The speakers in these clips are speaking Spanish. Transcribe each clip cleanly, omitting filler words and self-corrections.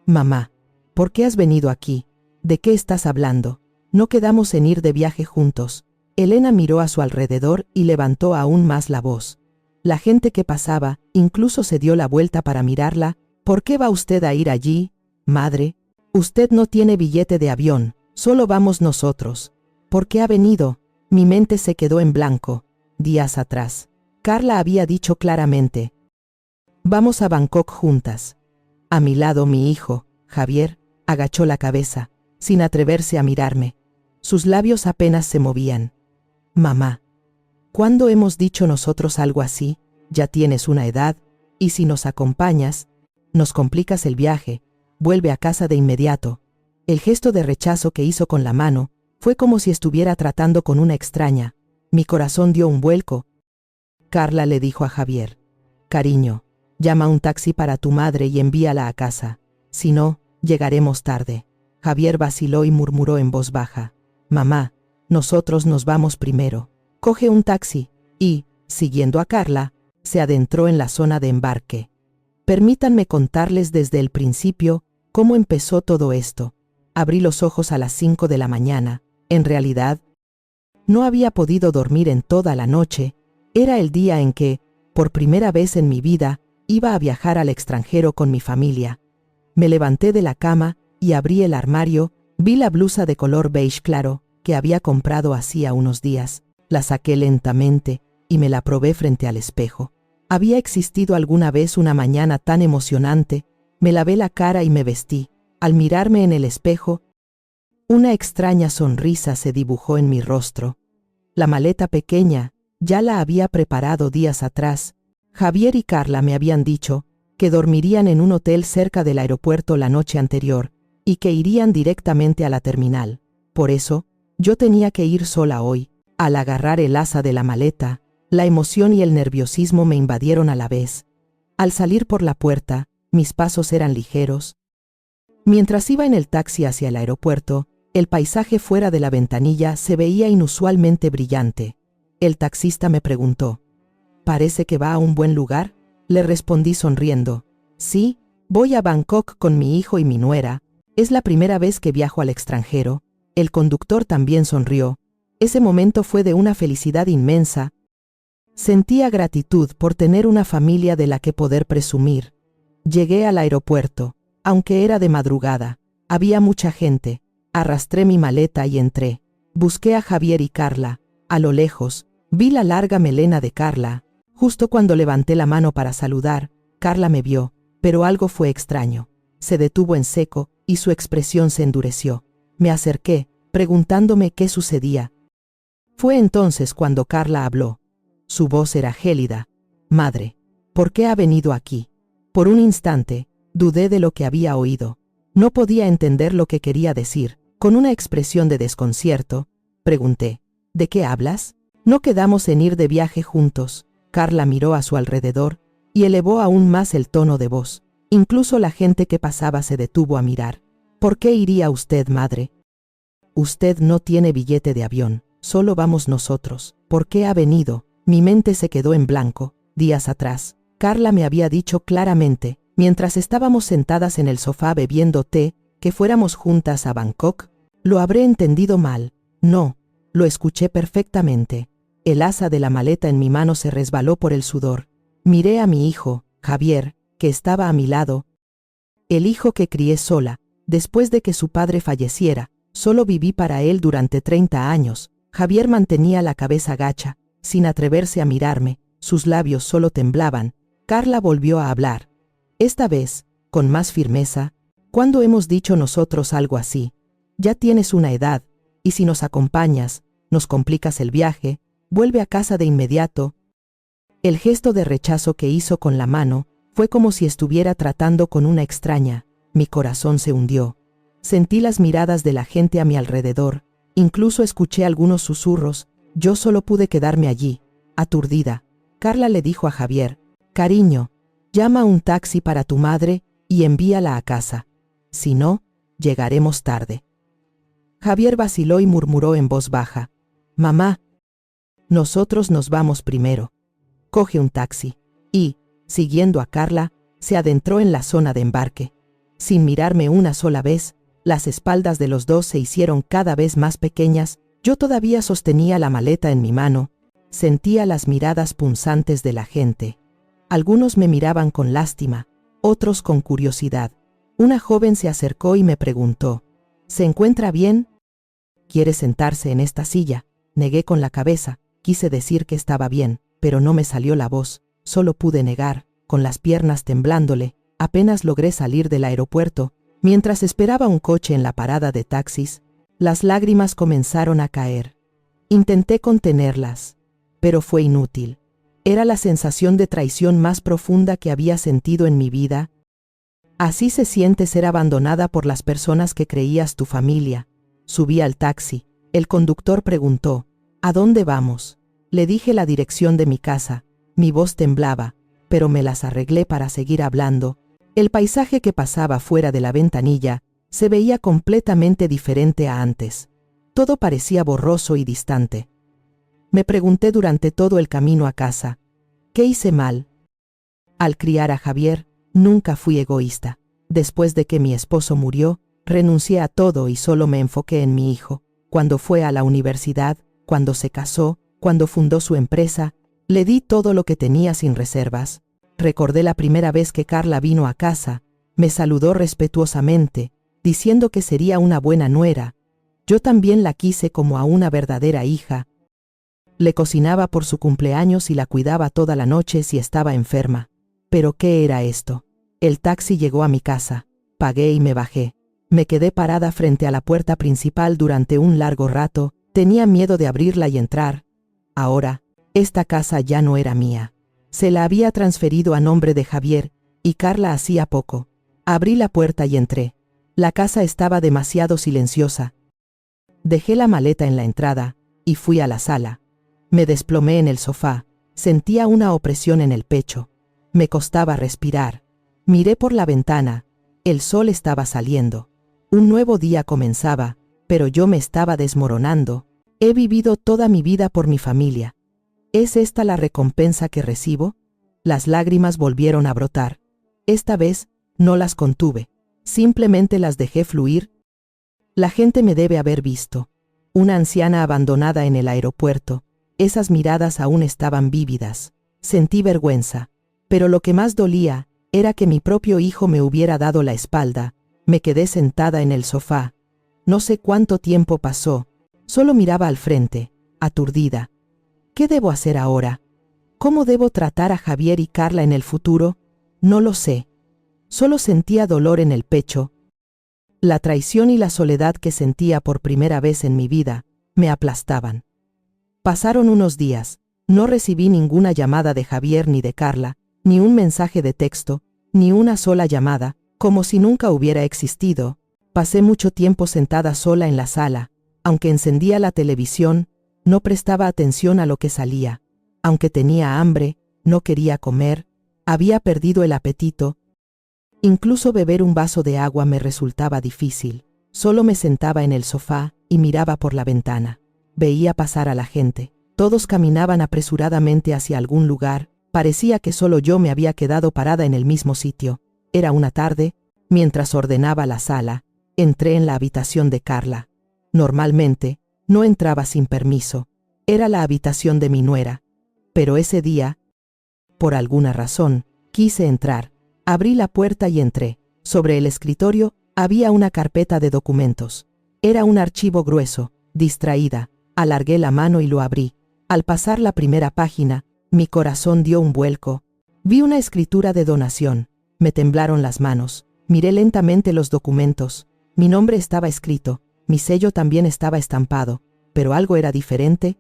Mamá, ¿por qué has venido aquí? ¿De qué estás hablando? No quedamos en ir de viaje juntos. Elena miró a su alrededor y levantó aún más la voz. La gente que pasaba incluso se dio la vuelta para mirarla. ¿Por qué va usted a ir allí, madre? Usted no tiene billete de avión, solo vamos nosotros. ¿Por qué ha venido? Mi mente se quedó en blanco. Días atrás, Carla había dicho claramente: vamos a Bangkok juntas. A mi lado mi hijo, Javier, agachó la cabeza, sin atreverse a mirarme. Sus labios apenas se movían. Mamá, ¿cuándo hemos dicho nosotros algo así? Ya tienes una edad, y si nos acompañas, nos complicas el viaje, vuelve a casa de inmediato. El gesto de rechazo que hizo con la mano fue como si estuviera tratando con una extraña. Mi corazón dio un vuelco. Carla le dijo a Javier: cariño, llama un taxi para tu madre y envíala a casa. Si no, llegaremos tarde. Javier vaciló y murmuró en voz baja: mamá, nosotros nos vamos primero. Coge un taxi, y, siguiendo a Carla, se adentró en la zona de embarque. Permítanme contarles desde el principio cómo empezó todo esto. Abrí los ojos a las 5 de la mañana. En realidad, no había podido dormir en toda la noche. Era el día en que, por primera vez en mi vida, iba a viajar al extranjero con mi familia. Me levanté de la cama y abrí el armario. Vi la blusa de color beige claro que había comprado hacía unos días. La saqué lentamente y me la probé frente al espejo. ¿Había existido alguna vez una mañana tan emocionante? Me lavé la cara y me vestí. Al mirarme en el espejo, una extraña sonrisa se dibujó en mi rostro. La maleta pequeña ya la había preparado días atrás. Javier y Carla me habían dicho que dormirían en un hotel cerca del aeropuerto la noche anterior y que irían directamente a la terminal. Por eso, yo tenía que ir sola hoy. Al agarrar el asa de la maleta, la emoción y el nerviosismo me invadieron a la vez. Al salir por la puerta, mis pasos eran ligeros. Mientras iba en el taxi hacia el aeropuerto, el paisaje fuera de la ventanilla se veía inusualmente brillante. El taxista me preguntó: ¿parece que va a un buen lugar? Le respondí sonriendo: sí, voy a Bangkok con mi hijo y mi nuera. Es la primera vez que viajo al extranjero. El conductor también sonrió. Ese momento fue de una felicidad inmensa. Sentía gratitud por tener una familia de la que poder presumir. Llegué al aeropuerto. Aunque era de madrugada, había mucha gente. Arrastré mi maleta y entré. Busqué a Javier y Carla. A lo lejos, vi la larga melena de Carla. Justo cuando levanté la mano para saludar, Carla me vio, pero algo fue extraño. Se detuvo en seco y su expresión se endureció. Me acerqué, preguntándome qué sucedía. Fue entonces cuando Carla habló. Su voz era gélida. Madre, ¿por qué ha venido aquí? Por un instante, dudé de lo que había oído. No podía entender lo que quería decir. Con una expresión de desconcierto, pregunté: ¿de qué hablas? No quedamos en ir de viaje juntos. Carla miró a su alrededor y elevó aún más el tono de voz. Incluso la gente que pasaba se detuvo a mirar. ¿Por qué iría usted, madre? Usted no tiene billete de avión, solo vamos nosotros. ¿Por qué ha venido? Mi mente se quedó en blanco. Días atrás, Carla me había dicho claramente, mientras estábamos sentadas en el sofá bebiendo té, que fuéramos juntas a Bangkok. ¿Lo habré entendido mal? No, lo escuché perfectamente. El asa de la maleta en mi mano se resbaló por el sudor. Miré a mi hijo, Javier, que estaba a mi lado. El hijo que crié sola, después de que su padre falleciera. Solo viví para él durante 30 años. Javier mantenía la cabeza gacha, sin atreverse a mirarme. Sus labios solo temblaban. Carla volvió a hablar. Esta vez, con más firmeza: ¿cuándo hemos dicho nosotros algo así? Ya tienes una edad, y si nos acompañas, nos complicas el viaje, vuelve a casa de inmediato. El gesto de rechazo que hizo con la mano fue como si estuviera tratando con una extraña. Mi corazón se hundió. Sentí las miradas de la gente a mi alrededor, incluso escuché algunos susurros. Yo solo pude quedarme allí, aturdida. Carla le dijo a Javier: cariño, llama un taxi para tu madre y envíala a casa. Si no, llegaremos tarde. Javier vaciló y murmuró en voz baja: mamá, nosotros nos vamos primero. Coge un taxi. Y, siguiendo a Carla, se adentró en la zona de embarque. Sin mirarme una sola vez, las espaldas de los dos se hicieron cada vez más pequeñas. Yo todavía sostenía la maleta en mi mano. Sentía las miradas punzantes de la gente. Algunos me miraban con lástima, otros con curiosidad. Una joven se acercó y me preguntó: ¿se encuentra bien? ¿Quiere sentarse en esta silla? Negué con la cabeza. Quise decir que estaba bien, pero no me salió la voz. Solo pude negar, con las piernas temblándole. Apenas logré salir del aeropuerto. Mientras esperaba un coche en la parada de taxis, las lágrimas comenzaron a caer. Intenté contenerlas, pero fue inútil. Era la sensación de traición más profunda que había sentido en mi vida. Así se siente ser abandonada por las personas que creías tu familia. Subí al taxi. El conductor preguntó: ¿a dónde vamos? Le dije la dirección de mi casa. Mi voz temblaba, pero me las arreglé para seguir hablando. El paisaje que pasaba fuera de la ventanilla se veía completamente diferente a antes. Todo parecía borroso y distante. Me pregunté durante todo el camino a casa: ¿qué hice mal? Al criar a Javier, nunca fui egoísta. Después de que mi esposo murió, renuncié a todo y solo me enfoqué en mi hijo. Cuando fue a la universidad, cuando se casó, cuando fundó su empresa, le di todo lo que tenía sin reservas. Recordé la primera vez que Carla vino a casa. Me saludó respetuosamente, diciendo que sería una buena nuera. Yo también la quise como a una verdadera hija. Le cocinaba por su cumpleaños y la cuidaba toda la noche si estaba enferma. ¿Pero qué era esto? El taxi llegó a mi casa. Pagué y me bajé. Me quedé parada frente a la puerta principal durante un largo rato. Tenía miedo de abrirla y entrar. Ahora, esta casa ya no era mía. Se la había transferido a nombre de Javier, y Carla hacía poco. Abrí la puerta y entré. La casa estaba demasiado silenciosa. Dejé la maleta en la entrada, y fui a la sala. Me desplomé en el sofá. Sentía una opresión en el pecho. Me costaba respirar. Miré por la ventana. El sol estaba saliendo. Un nuevo día comenzaba, pero yo me estaba desmoronando. He vivido toda mi vida por mi familia. ¿Es esta la recompensa que recibo? Las lágrimas volvieron a brotar. Esta vez, no las contuve. Simplemente las dejé fluir. La gente me debe haber visto. Una anciana abandonada en el aeropuerto. Esas miradas aún estaban vívidas. Sentí vergüenza. Pero lo que más dolía era que mi propio hijo me hubiera dado la espalda. Me quedé sentada en el sofá. No sé cuánto tiempo pasó. Solo miraba al frente, aturdida. ¿Qué debo hacer ahora? ¿Cómo debo tratar a Javier y Carla en el futuro? No lo sé. Solo sentía dolor en el pecho. La traición y la soledad que sentía por primera vez en mi vida me aplastaban. Pasaron unos días. No recibí ninguna llamada de Javier ni de Carla, ni un mensaje de texto, ni una sola llamada, como si nunca hubiera existido. Pasé mucho tiempo sentada sola en la sala. Aunque encendía la televisión, no prestaba atención a lo que salía. Aunque tenía hambre, no quería comer. Había perdido el apetito. Incluso beber un vaso de agua me resultaba difícil. Solo me sentaba en el sofá y miraba por la ventana. Veía pasar a la gente. Todos caminaban apresuradamente hacia algún lugar. Parecía que solo yo me había quedado parada en el mismo sitio. Era una tarde. Mientras ordenaba la sala, entré en la habitación de Carla. Normalmente, no entraba sin permiso. Era la habitación de mi nuera. Pero ese día, por alguna razón, quise entrar. Abrí la puerta y entré. Sobre el escritorio había una carpeta de documentos. Era un archivo grueso. Distraída, alargué la mano y lo abrí. Al pasar la primera página, mi corazón dio un vuelco. Vi una escritura de donación. Me temblaron las manos. Miré lentamente los documentos. Mi nombre estaba escrito. Mi sello también estaba estampado, pero algo era diferente.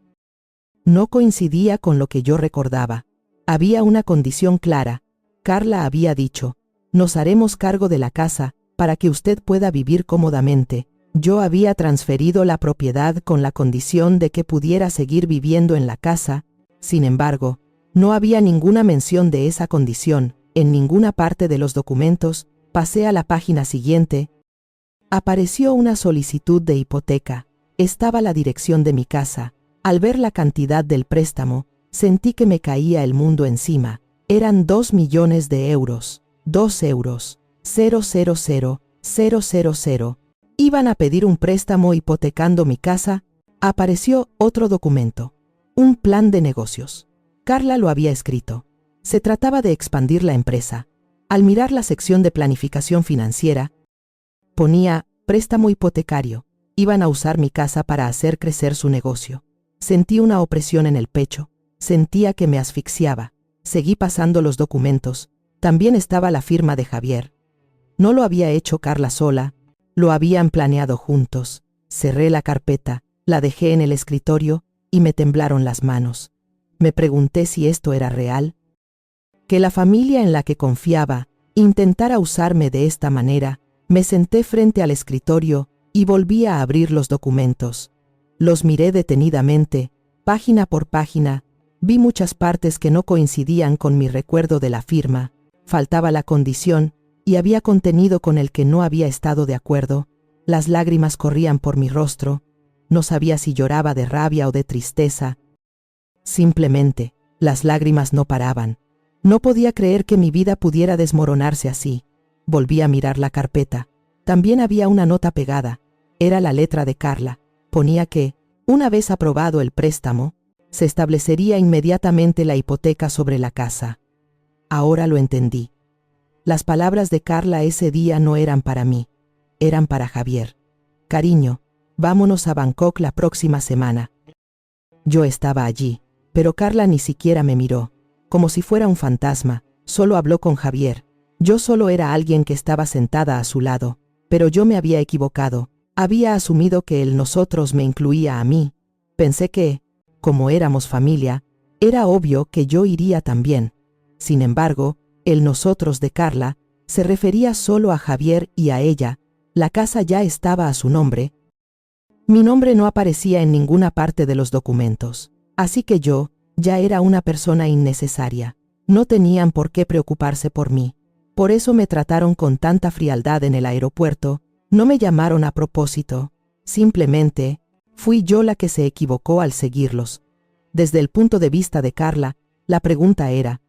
No coincidía con lo que yo recordaba. Había una condición clara. Carla había dicho: nos haremos cargo de la casa para que usted pueda vivir cómodamente. Yo había transferido la propiedad con la condición de que pudiera seguir viviendo en la casa. Sin embargo, no había ninguna mención de esa condición en ninguna parte de los documentos. Pasé a la página siguiente. Apareció una solicitud de hipoteca. Estaba la dirección de mi casa. Al ver la cantidad del préstamo, sentí que me caía el mundo encima. Eran 2 millones de euros. 2 euros. 000. Iban a pedir un préstamo hipotecando mi casa. Apareció otro documento. Un plan de negocios. Carla lo había escrito. Se trataba de expandir la empresa. Al mirar la sección de planificación financiera, ponía préstamo hipotecario. Iban a usar mi casa para hacer crecer su negocio. Sentí una opresión en el pecho. Sentía que me asfixiaba. Seguí pasando los documentos. También estaba la firma de Javier. No lo había hecho Carla sola. Lo habían planeado juntos. Cerré la carpeta, la dejé en el escritorio y me temblaron las manos. Me pregunté si esto era real. Que la familia en la que confiaba intentara usarme de esta manera. Me senté frente al escritorio y volví a abrir los documentos. Los miré detenidamente, página por página. Vi muchas partes que no coincidían con mi recuerdo de la firma. Faltaba la condición y había contenido con el que no había estado de acuerdo. Las lágrimas corrían por mi rostro. No sabía si lloraba de rabia o de tristeza. Simplemente, las lágrimas no paraban. No podía creer que mi vida pudiera desmoronarse así. Volví a mirar la carpeta. También había una nota pegada. Era la letra de Carla. Ponía que, una vez aprobado el préstamo, se establecería inmediatamente la hipoteca sobre la casa. Ahora lo entendí. Las palabras de Carla ese día no eran para mí, eran para Javier. Cariño, vámonos a Bangkok la próxima semana. Yo estaba allí, pero Carla ni siquiera me miró, como si fuera un fantasma, solo habló con Javier. Yo solo era alguien que estaba sentada a su lado, pero yo me había equivocado, había asumido que el nosotros me incluía a mí. Pensé que, como éramos familia, era obvio que yo iría también. Sin embargo, el nosotros de Carla se refería solo a Javier y a ella. La casa ya estaba a su nombre. Mi nombre no aparecía en ninguna parte de los documentos, así que yo ya era una persona innecesaria. No tenían por qué preocuparse por mí. Por eso me trataron con tanta frialdad en el aeropuerto. No me llamaron a propósito. Simplemente, fui yo la que se equivocó al seguirlos. Desde el punto de vista de Carla, la pregunta era,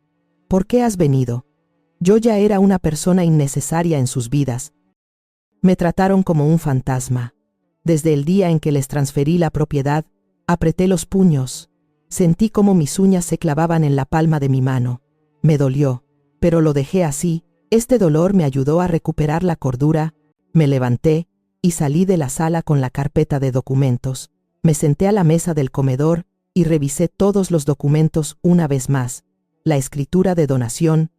¿por qué has venido? Yo ya era una persona innecesaria en sus vidas. Me trataron como un fantasma. Desde el día en que les transferí la propiedad, apreté los puños. Sentí como mis uñas se clavaban en la palma de mi mano. Me dolió, pero lo dejé así. Este dolor me ayudó a recuperar la cordura. Me levanté y salí de la sala con la carpeta de documentos. Me senté a la mesa del comedor y revisé todos los documentos una vez más. La escritura de donación,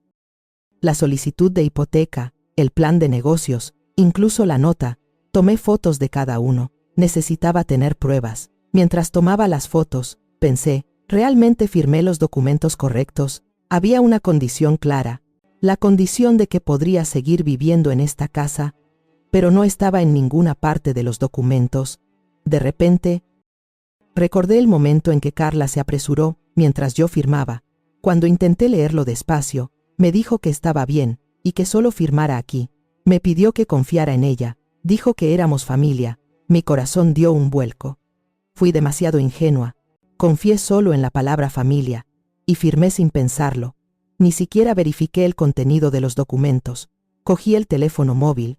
la solicitud de hipoteca, el plan de negocios, incluso la nota. Tomé fotos de cada uno. Necesitaba tener pruebas. Mientras tomaba las fotos, pensé, ¿realmente firmé los documentos correctos? Había una condición clara, la condición de que podría seguir viviendo en esta casa, pero no estaba en ninguna parte de los documentos. De repente, recordé el momento en que Carla se apresuró mientras yo firmaba. Cuando intenté leerlo despacio, me dijo que estaba bien y que solo firmara aquí. Me pidió que confiara en ella. Dijo que éramos familia. Mi corazón dio un vuelco. Fui demasiado ingenua. Confié solo en la palabra familia y firmé sin pensarlo. Ni siquiera verifiqué el contenido de los documentos. Cogí el teléfono móvil.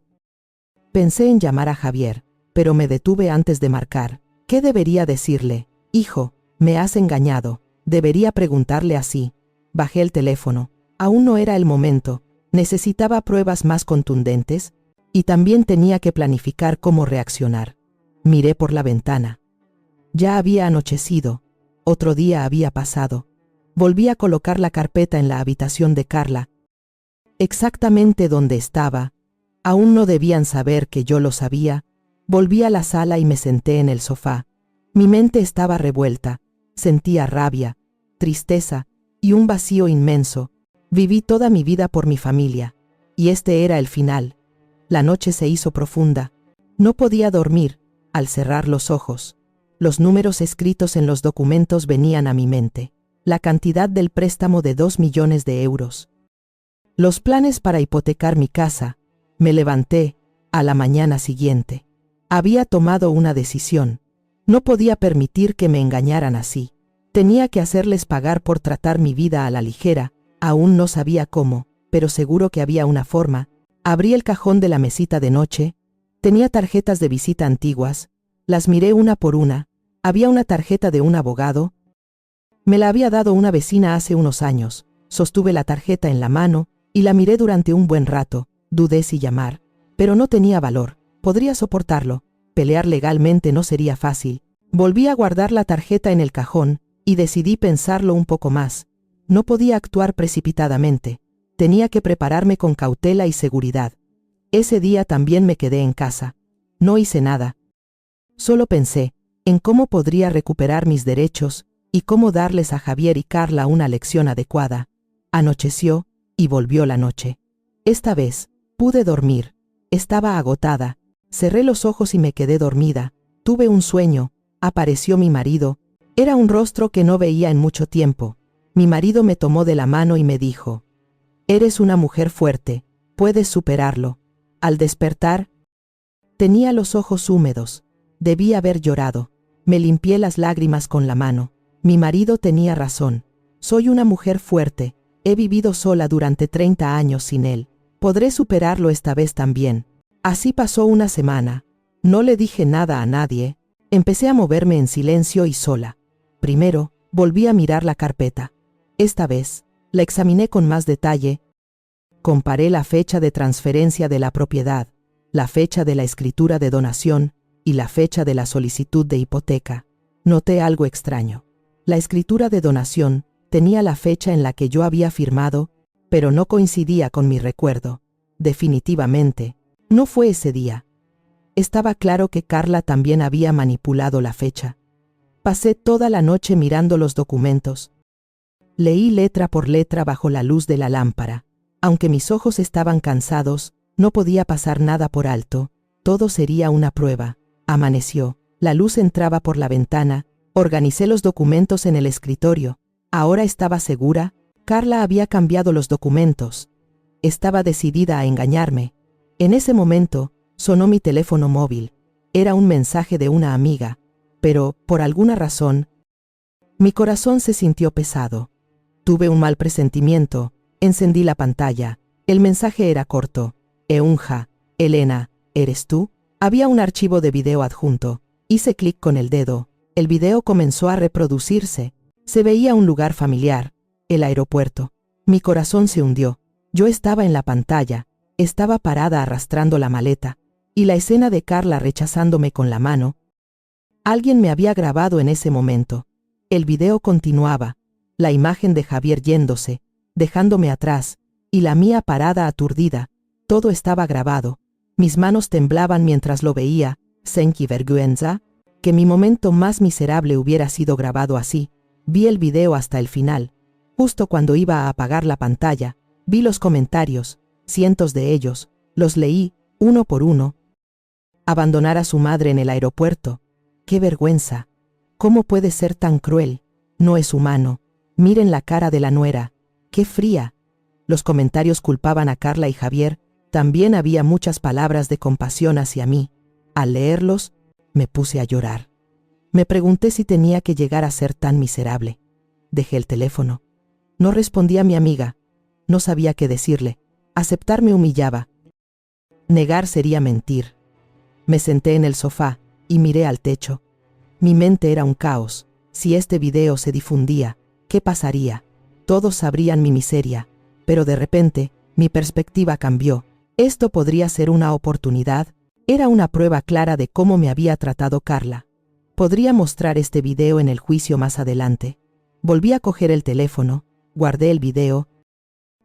Pensé en llamar a Javier, pero me detuve antes de marcar. ¿Qué debería decirle? Hijo, me has engañado. Debería preguntarle así. Bajé el teléfono. Aún no era el momento. Necesitaba pruebas más contundentes y también tenía que planificar cómo reaccionar. Miré por la ventana. Ya había anochecido. Otro día había pasado. Volví a colocar la carpeta en la habitación de Carla, exactamente donde estaba. Aún no debían saber que yo lo sabía. Volví a la sala y me senté en el sofá. Mi mente estaba revuelta. Sentía rabia, tristeza y un vacío inmenso. Viví toda mi vida por mi familia, y este era el final. La noche se hizo profunda. No podía dormir. Al cerrar los ojos, los números escritos en los documentos venían a mi mente. La cantidad del préstamo de 2 millones de euros. Los planes para hipotecar mi casa. Me levanté a la mañana siguiente. Había tomado una decisión. No podía permitir que me engañaran así. Tenía que hacerles pagar por tratar mi vida a la ligera. Aún no sabía cómo, pero seguro que había una forma. Abrí el cajón de la mesita de noche. Tenía tarjetas de visita antiguas. Las miré una por una. Había una tarjeta de un abogado. Me la había dado una vecina hace unos años. Sostuve la tarjeta en la mano y la miré durante un buen rato. Dudé si llamar, pero no tenía valor. Podría soportarlo. Pelear legalmente no sería fácil. Volví a guardar la tarjeta en el cajón y decidí pensarlo un poco más. No podía actuar precipitadamente. Tenía que prepararme con cautela y seguridad. Ese día también me quedé en casa. No hice nada. Solo pensé en cómo podría recuperar mis derechos y cómo darles a Javier y Carla una lección adecuada. Anocheció y volvió la noche. Esta vez pude dormir. Estaba agotada. Cerré los ojos y me quedé dormida. Tuve un sueño. Apareció mi marido. Era un rostro que no veía en mucho tiempo. Mi marido me tomó de la mano y me dijo: «Eres una mujer fuerte. Puedes superarlo». Al despertar, tenía los ojos húmedos. Debí haber llorado. Me limpié las lágrimas con la mano. Mi marido tenía razón. Soy una mujer fuerte. He vivido sola durante 30 años sin él. Podré superarlo esta vez también. Así pasó una semana. No le dije nada a nadie. Empecé a moverme en silencio y sola. Primero, volví a mirar la carpeta. Esta vez, la examiné con más detalle. Comparé la fecha de transferencia de la propiedad, la fecha de la escritura de donación y la fecha de la solicitud de hipoteca. Noté algo extraño. La escritura de donación tenía la fecha en la que yo había firmado, pero no coincidía con mi recuerdo. Definitivamente, no fue ese día. Estaba claro que Carla también había manipulado la fecha. Pasé toda la noche mirando los documentos. Leí letra por letra bajo la luz de la lámpara. Aunque mis ojos estaban cansados, no podía pasar nada por alto. Todo sería una prueba. Amaneció. La luz entraba por la ventana. Organicé los documentos en el escritorio. Ahora estaba segura. Carla había cambiado los documentos. Estaba decidida a engañarme. En ese momento, sonó mi teléfono móvil. Era un mensaje de una amiga. Pero, por alguna razón, mi corazón se sintió pesado. Tuve un mal presentimiento. Encendí la pantalla. El mensaje era corto. Eunja, Elena, ¿eres tú? Había un archivo de video adjunto. Hice clic con el dedo. El video comenzó a reproducirse. Se veía un lugar familiar. El aeropuerto. Mi corazón se hundió. Yo estaba en la pantalla. Estaba parada arrastrando la maleta. Y la escena de Carla rechazándome con la mano. Alguien me había grabado en ese momento. El video continuaba. La imagen de Javier yéndose, dejándome atrás, y la mía parada aturdida. Todo estaba grabado. Mis manos temblaban mientras lo veía. Senki vergüenza. Que mi momento más miserable hubiera sido grabado así. Vi el video hasta el final. Justo cuando iba a apagar la pantalla, vi los comentarios, cientos de ellos. Los leí, uno por uno. Abandonar a su madre en el aeropuerto. ¡Qué vergüenza! ¿Cómo puede ser tan cruel? No es humano. Miren la cara de la nuera. ¡Qué fría! Los comentarios culpaban a Carla y Javier. También había muchas palabras de compasión hacia mí. Al leerlos, me puse a llorar. Me pregunté si tenía que llegar a ser tan miserable. Dejé el teléfono. No respondí a mi amiga. No sabía qué decirle. Aceptar me humillaba. Negar sería mentir. Me senté en el sofá y miré al techo. Mi mente era un caos. Si este video se difundía, ¿qué pasaría? Todos sabrían mi miseria. Pero de repente, mi perspectiva cambió. Esto podría ser una oportunidad. Era una prueba clara de cómo me había tratado Carla. Podría mostrar este video en el juicio más adelante. Volví a coger el teléfono, guardé el video.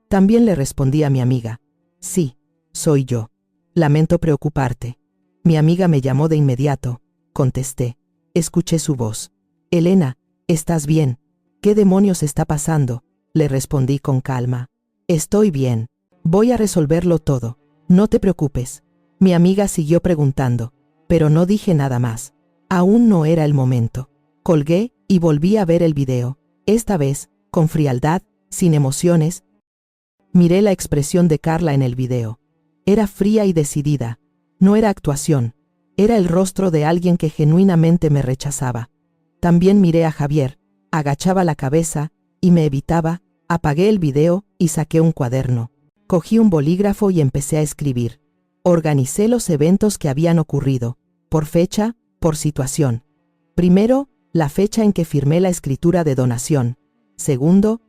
También le respondí a mi amiga. Sí, soy yo. Lamento preocuparte. Mi amiga me llamó de inmediato. Contesté. Escuché su voz. Elena, ¿estás bien? ¿Qué demonios está pasando? Le respondí con calma. Estoy bien. Voy a resolverlo todo. No te preocupes. Mi amiga siguió preguntando, pero no dije nada más. Aún no era el momento. Colgué y volví a ver el video. Esta vez, con frialdad, sin emociones. Miré la expresión de Carla en el video. Era fría y decidida. No era actuación. Era el rostro de alguien que genuinamente me rechazaba. También miré a Javier. Agachaba la cabeza y me evitaba. Apagué el video y saqué un cuaderno. Cogí un bolígrafo y empecé a escribir. Organicé los eventos que habían ocurrido, por fecha, por situación. Primero, la fecha en que firmé la escritura de donación. Segundo,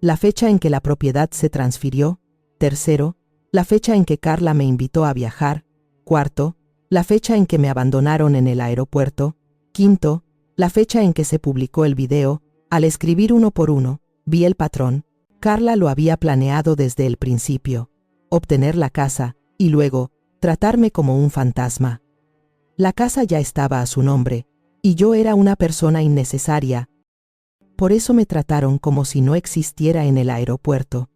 la fecha en que la propiedad se transfirió. Tercero, la fecha en que Carla me invitó a viajar. Cuarto, la fecha en que me abandonaron en el aeropuerto. Quinto, la fecha en que se publicó el video. Al escribir uno por uno, vi el patrón. Carla lo había planeado desde el principio. Obtener la casa, y luego, tratarme como un fantasma. La casa ya estaba a su nombre, y yo era una persona innecesaria. Por eso me trataron como si no existiera en el aeropuerto.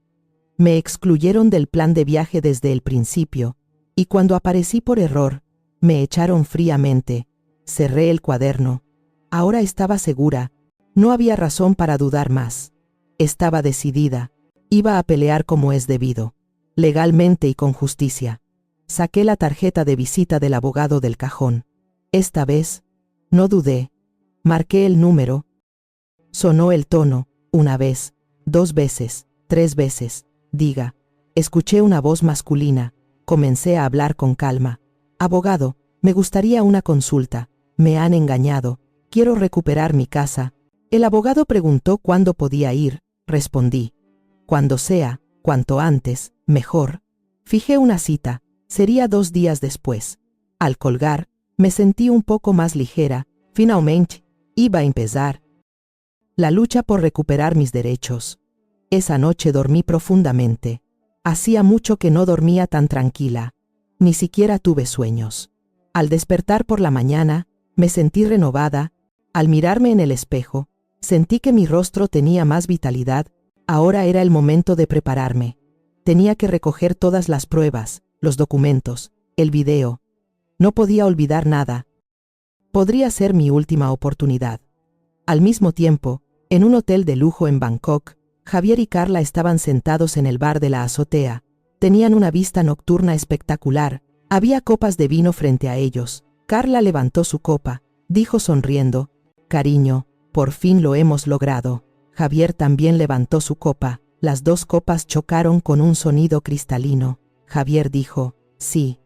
Me excluyeron del plan de viaje desde el principio, y cuando aparecí por error, me echaron fríamente. Cerré el cuaderno. Ahora estaba segura. No había razón para dudar más. Estaba decidida. Iba a pelear como es debido, legalmente y con justicia. Saqué la tarjeta de visita del abogado del cajón. Esta vez, no dudé. Marqué el número. Sonó el tono, una vez, 2 veces, 3 veces. Diga. Escuché una voz masculina. Comencé a hablar con calma. Abogado, me gustaría una consulta. Me han engañado. Quiero recuperar mi casa. El abogado preguntó cuándo podía ir. Respondí. Cuando sea, cuanto antes, mejor. Fijé una cita. Sería 2 días después. Al colgar, me sentí un poco más ligera. Finalmente, iba a empezar la lucha por recuperar mis derechos. Esa noche dormí profundamente. Hacía mucho que no dormía tan tranquila. Ni siquiera tuve sueños. Al despertar por la mañana, me sentí renovada. Al mirarme en el espejo, sentí que mi rostro tenía más vitalidad. Ahora era el momento de prepararme. Tenía que recoger todas las pruebas, los documentos, el video. No podía olvidar nada. Podría ser mi última oportunidad. Al mismo tiempo, en un hotel de lujo en Bangkok, Javier y Carla estaban sentados en el bar de la azotea. Tenían una vista nocturna espectacular. Había copas de vino frente a ellos. Carla levantó su copa. Dijo sonriendo: «Cariño, por fin lo hemos logrado». Javier también levantó su copa. Las 2 copas chocaron con un sonido cristalino. Javier dijo: «Sí.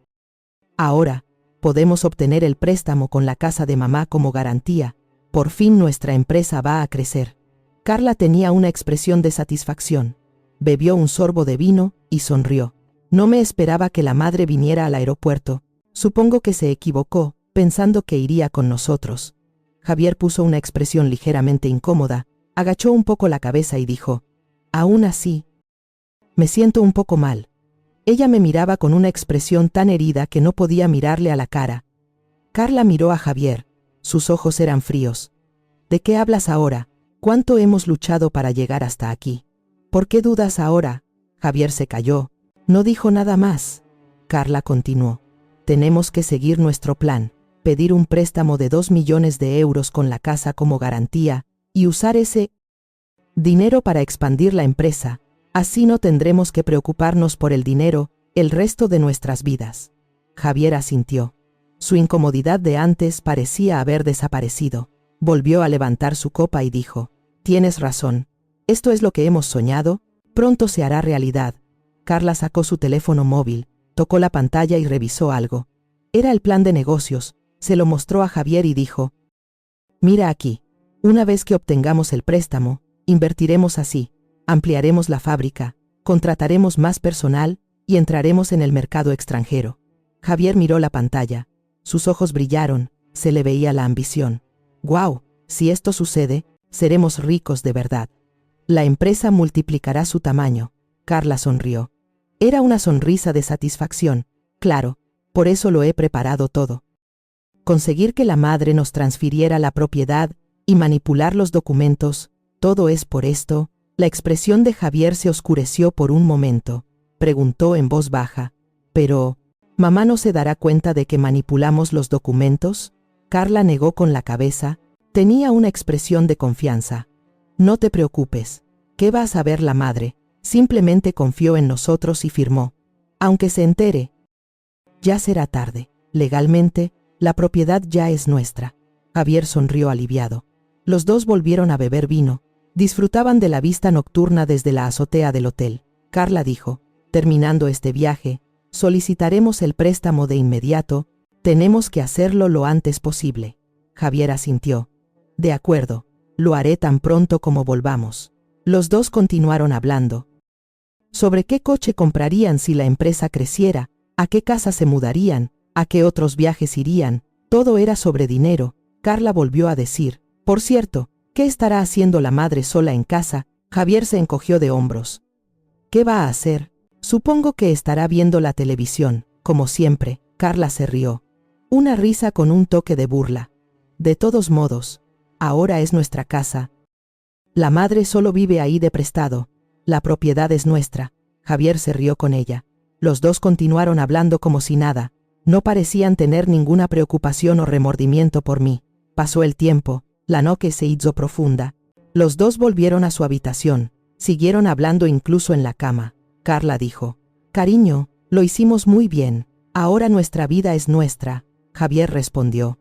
Ahora, podemos obtener el préstamo con la casa de mamá como garantía. Por fin nuestra empresa va a crecer». Carla tenía una expresión de satisfacción. Bebió un sorbo de vino y sonrió. No me esperaba que la madre viniera al aeropuerto. Supongo que se equivocó, pensando que iría con nosotros. Javier puso una expresión ligeramente incómoda, agachó un poco la cabeza y dijo: «Aún así, me siento un poco mal». Ella me miraba con una expresión tan herida que no podía mirarle a la cara. Carla miró a Javier. Sus ojos eran fríos. «¿De qué hablas ahora? ¿Cuánto hemos luchado para llegar hasta aquí? ¿Por qué dudas ahora?» Javier se calló. No dijo nada más. Carla continuó: «Tenemos que seguir nuestro plan, pedir un préstamo de 2 millones de euros con la casa como garantía, y usar ese dinero para expandir la empresa. Así no tendremos que preocuparnos por el dinero el resto de nuestras vidas». Javier asintió. Su incomodidad de antes parecía haber desaparecido. Volvió a levantar su copa y dijo: «Tienes razón. Esto es lo que hemos soñado. Pronto se hará realidad». Carla sacó su teléfono móvil, tocó la pantalla y revisó algo. Era el plan de negocios. Se lo mostró a Javier y dijo: «Mira aquí. Una vez que obtengamos el préstamo, invertiremos así, ampliaremos la fábrica, contrataremos más personal y entraremos en el mercado extranjero». Javier miró la pantalla. Sus ojos brillaron, se le veía la ambición. «¡Guau! Si esto sucede, seremos ricos de verdad. La empresa multiplicará su tamaño». Carla sonrió. Era una sonrisa de satisfacción. «Claro, por eso lo he preparado todo. Conseguir que la madre nos transfiriera la propiedad y manipular los documentos, todo es por esto». La expresión de Javier se oscureció por un momento. Preguntó en voz baja: «¿Pero mamá no se dará cuenta de que manipulamos los documentos?» Carla negó con la cabeza. Tenía una expresión de confianza. «No te preocupes. ¿Qué va a saber la madre? Simplemente confió en nosotros y firmó. Aunque se entere, ya será tarde. Legalmente, la propiedad ya es nuestra». Javier sonrió aliviado. Los 2 volvieron a beber vino. Disfrutaban de la vista nocturna desde la azotea del hotel. Carla dijo: Terminando este viaje, solicitaremos el préstamo de inmediato. Tenemos que hacerlo lo antes posible. Javier asintió. De acuerdo, lo haré tan pronto como volvamos. Los dos continuaron hablando. ¿Sobre qué coche comprarían si la empresa creciera? ¿A qué casa se mudarían? ¿A qué otros viajes irían? Todo era sobre dinero. Carla volvió a decir, por cierto, ¿qué estará haciendo la madre sola en casa? Javier se encogió de hombros. ¿Qué va a hacer? Supongo que estará viendo la televisión, como siempre. Carla se rió. Una risa con un toque de burla. De todos modos, ahora es nuestra casa. La madre solo vive ahí de prestado. La propiedad es nuestra. Javier se rió con ella. Los dos continuaron hablando como si nada. No parecían tener ninguna preocupación o remordimiento por mí. Pasó el tiempo, la noche se hizo profunda. Los dos volvieron a su habitación. Siguieron hablando incluso en la cama. Carla dijo, cariño, lo hicimos muy bien. Ahora nuestra vida es nuestra. Javier respondió,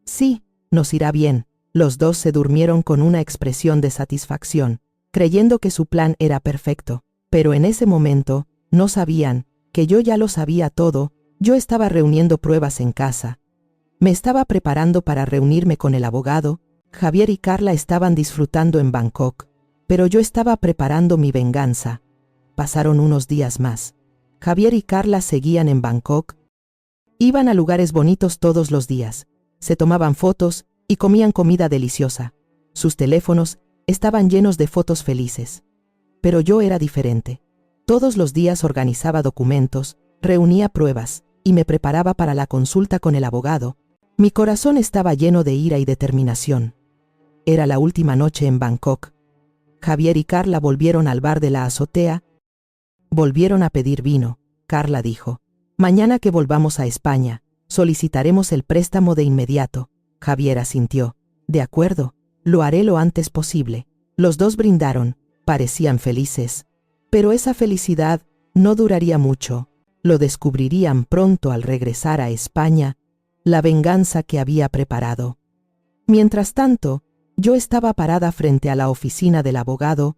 sí, nos irá bien. Los dos se durmieron con una expresión de satisfacción, creyendo que su plan era perfecto. Pero en ese momento, no sabían que yo ya lo sabía todo. Yo estaba reuniendo pruebas en casa. Me estaba preparando para reunirme con el abogado. Javier y Carla estaban disfrutando en Bangkok, pero yo estaba preparando mi venganza. Pasaron unos días más. Javier y Carla seguían en Bangkok. Iban a lugares bonitos todos los días. Se tomaban fotos y comían comida deliciosa. Sus teléfonos estaban llenos de fotos felices. Pero yo era diferente. Todos los días organizaba documentos, reunía pruebas y me preparaba para la consulta con el abogado. Mi corazón estaba lleno de ira y determinación. Era la última noche en Bangkok. Javier y Carla volvieron al bar de la azotea. Volvieron a pedir vino. Carla dijo, mañana que volvamos a España, solicitaremos el préstamo de inmediato. Javier asintió. De acuerdo, lo haré lo antes posible. Los dos brindaron, parecían felices. Pero esa felicidad no duraría mucho. Lo descubrirían pronto al regresar a España, la venganza que había preparado. Mientras tanto, yo estaba parada frente a la oficina del abogado.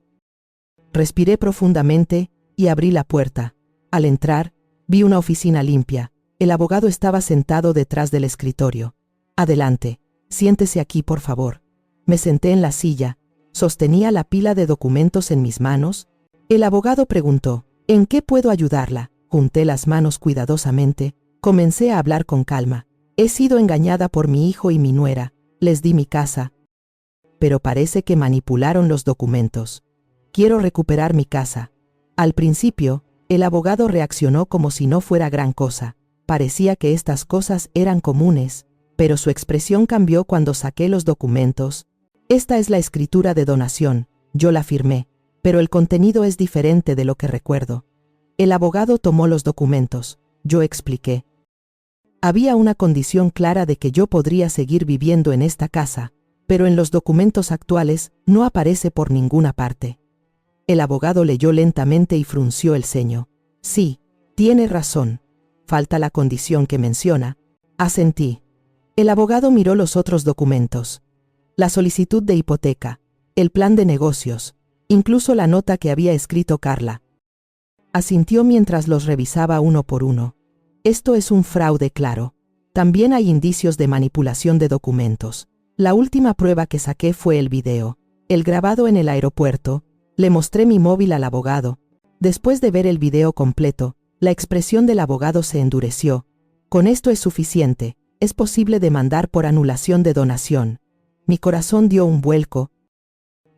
Respiré profundamente y abrí la puerta. Al entrar, vi una oficina limpia. El abogado estaba sentado detrás del escritorio. Adelante, siéntese aquí, por favor. Me senté en la silla. Sostenía la pila de documentos en mis manos. El abogado preguntó, ¿en qué puedo ayudarla? Junté las manos cuidadosamente. Comencé a hablar con calma. He sido engañada por mi hijo y mi nuera. Les di mi casa. Pero parece que manipularon los documentos. Quiero recuperar mi casa. Al principio, el abogado reaccionó como si no fuera gran cosa. Parecía que estas cosas eran comunes, pero su expresión cambió cuando saqué los documentos. Esta es la escritura de donación, yo la firmé, pero el contenido es diferente de lo que recuerdo. El abogado tomó los documentos. Yo expliqué. Había una condición clara de que yo podría seguir viviendo en esta casa, pero en los documentos actuales no aparece por ninguna parte. El abogado leyó lentamente y frunció el ceño. Sí, tiene razón. Falta la condición que menciona. Asentí. El abogado miró los otros documentos. La solicitud de hipoteca, el plan de negocios, incluso la nota que había escrito Carla. Asintió mientras los revisaba uno por uno. Esto es un fraude claro. También hay indicios de manipulación de documentos. La última prueba que saqué fue el video, el grabado en el aeropuerto. Le mostré mi móvil al abogado. Después de ver el video completo, la expresión del abogado se endureció. Con esto es suficiente. Es posible demandar por anulación de donación. Mi corazón dio un vuelco.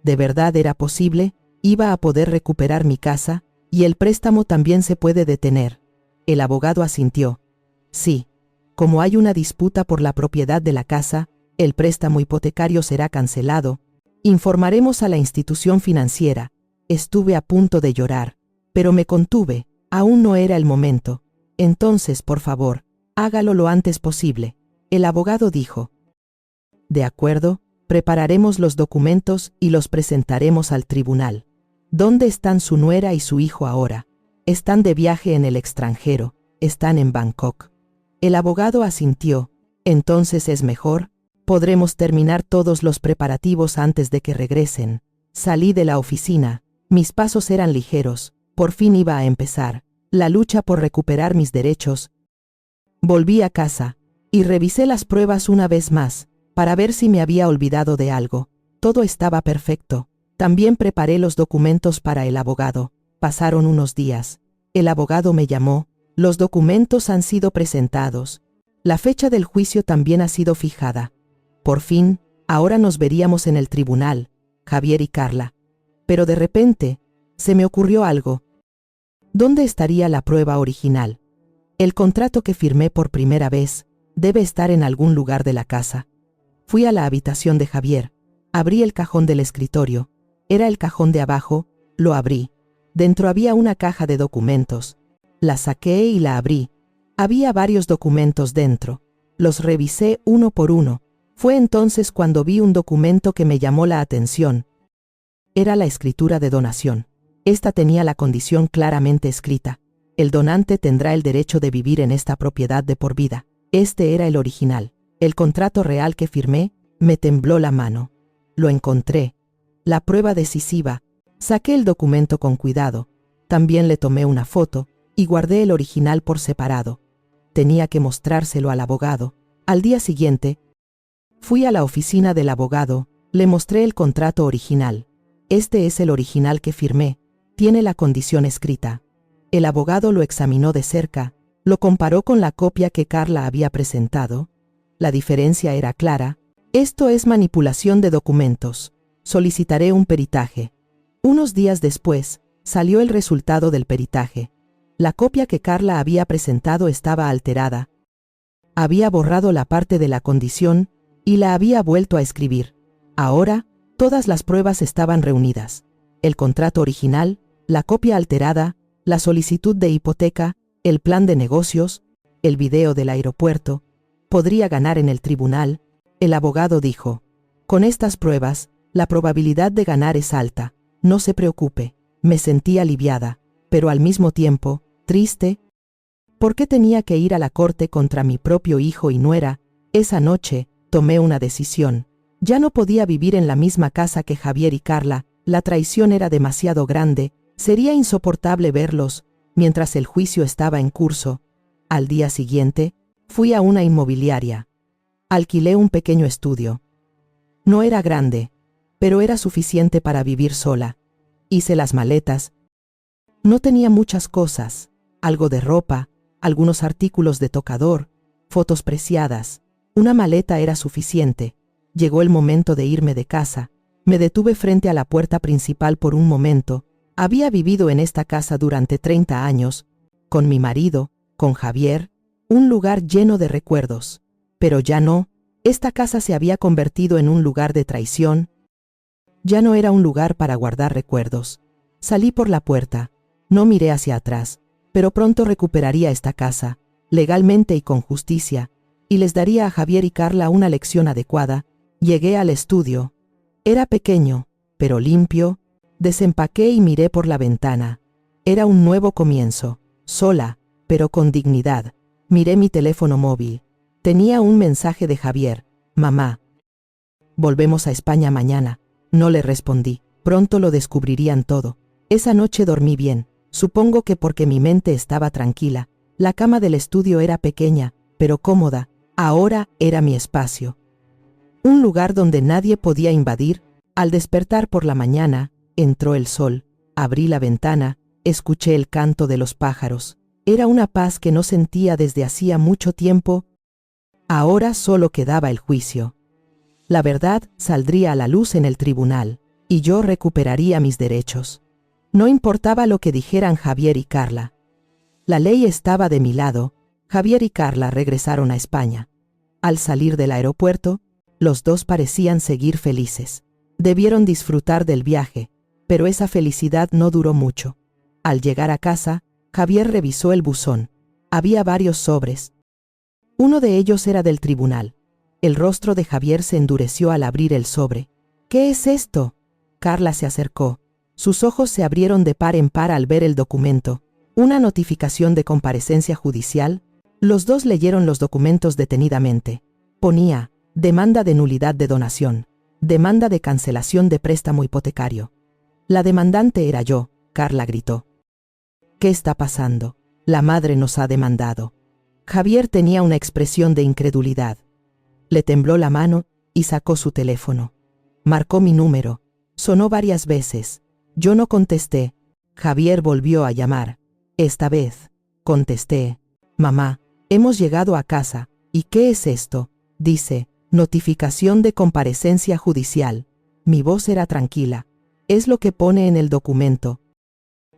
¿De verdad era posible? ¿Iba a poder recuperar mi casa? ¿Y el préstamo también se puede detener? El abogado asintió. Sí. Como hay una disputa por la propiedad de la casa, el préstamo hipotecario será cancelado. Informaremos a la institución financiera. Estuve a punto de llorar, pero me contuve. Aún no era el momento. Entonces, por favor, hágalo lo antes posible. El abogado dijo. De acuerdo, prepararemos los documentos y los presentaremos al tribunal. ¿Dónde están su nuera y su hijo ahora? Están de viaje en el extranjero, están en Bangkok. El abogado asintió. Entonces es mejor. Podremos terminar todos los preparativos antes de que regresen. Salí de la oficina. Mis pasos eran ligeros. Por fin iba a empezar la lucha por recuperar mis derechos. Volví a casa y revisé las pruebas una vez más para ver si me había olvidado de algo. Todo estaba perfecto. También preparé los documentos para el abogado. Pasaron unos días. El abogado me llamó. Los documentos han sido presentados. La fecha del juicio también ha sido fijada. Por fin, ahora nos veríamos en el tribunal, Javier y Carla. Pero de repente, se me ocurrió algo. ¿Dónde estaría la prueba original? El contrato que firmé por primera vez debe estar en algún lugar de la casa. Fui a la habitación de Javier. Abrí el cajón del escritorio. Era el cajón de abajo. Lo abrí. Dentro había una caja de documentos. La saqué y la abrí. Había varios documentos dentro. Los revisé uno por uno. Fue entonces cuando vi un documento que me llamó la atención. Era la escritura de donación. Esta tenía la condición claramente escrita. El donante tendrá el derecho de vivir en esta propiedad de por vida. Este era el original. El contrato real que firmé, me tembló la mano. Lo encontré. La prueba decisiva. Saqué el documento con cuidado. También le tomé una foto y guardé el original por separado. Tenía que mostrárselo al abogado. Al día siguiente, fui a la oficina del abogado, le mostré el contrato original. Este es el original que firmé. Tiene la condición escrita. El abogado lo examinó de cerca, lo comparó con la copia que Carla había presentado. La diferencia era clara. Esto es manipulación de documentos. Solicitaré un peritaje. Unos días después, salió el resultado del peritaje. La copia que Carla había presentado estaba alterada. Había borrado la parte de la condición y la había vuelto a escribir. Ahora, todas las pruebas estaban reunidas. El contrato original, la copia alterada, la solicitud de hipoteca, el plan de negocios, el video del aeropuerto. Podría ganar en el tribunal. El abogado dijo: con estas pruebas, la probabilidad de ganar es alta. No se preocupe. Me sentí aliviada, pero al mismo tiempo, triste. ¿Por qué tenía que ir a la corte contra mi propio hijo y nuera? Esa noche, tomé una decisión. Ya no podía vivir en la misma casa que Javier y Carla. La traición era demasiado grande. Sería insoportable verlos mientras el juicio estaba en curso. Al día siguiente, fui a una inmobiliaria. Alquilé un pequeño estudio. No era grande, pero era suficiente para vivir sola. Hice las maletas. No tenía muchas cosas, algo de ropa, algunos artículos de tocador, fotos preciadas. Una maleta era suficiente. Llegó el momento de irme de casa. Me detuve frente a la puerta principal por un momento. Había vivido en esta casa durante 30 años, con mi marido, con Javier, un lugar lleno de recuerdos. Pero ya no. Esta casa se había convertido en un lugar de traición. Ya no era un lugar para guardar recuerdos. Salí por la puerta. No miré hacia atrás, pero pronto recuperaría esta casa, legalmente y con justicia, y les daría a Javier y Carla una lección adecuada. Llegué al estudio. Era pequeño, pero limpio. Desempaqué y miré por la ventana. Era un nuevo comienzo, sola, pero con dignidad. Miré mi teléfono móvil. Tenía un mensaje de Javier: mamá, volvemos a España mañana. No le respondí. Pronto lo descubrirían todo. Esa noche dormí bien. Supongo que porque mi mente estaba tranquila. La cama del estudio era pequeña, pero cómoda. Ahora era mi espacio. Un lugar donde nadie podía invadir. Al despertar por la mañana, entró el sol. Abrí la ventana, escuché el canto de los pájaros. Era una paz que no sentía desde hacía mucho tiempo. Ahora solo quedaba el juicio. La verdad saldría a la luz en el tribunal, y yo recuperaría mis derechos. No importaba lo que dijeran Javier y Carla. La ley estaba de mi lado. Javier y Carla regresaron a España. Al salir del aeropuerto, los dos parecían seguir felices. Debieron disfrutar del viaje, pero esa felicidad no duró mucho. Al llegar a casa, Javier revisó el buzón. Había varios sobres. Uno de ellos era del tribunal. El rostro de Javier se endureció al abrir el sobre. ¿Qué es esto? Carla se acercó. Sus ojos se abrieron de par en par al ver el documento. ¿Una notificación de comparecencia judicial? Los dos leyeron los documentos detenidamente. Ponía: demanda de nulidad de donación. Demanda de cancelación de préstamo hipotecario. La demandante era yo, Carla gritó. ¿Qué está pasando? La madre nos ha demandado. Javier tenía una expresión de incredulidad. Le tembló la mano y sacó su teléfono. Marcó mi número. Sonó varias veces. Yo no contesté. Javier volvió a llamar. Esta vez, contesté. Mamá, hemos llegado a casa. ¿Y qué es esto? Dice, notificación de comparecencia judicial. Mi voz era tranquila. Es lo que pone en el documento.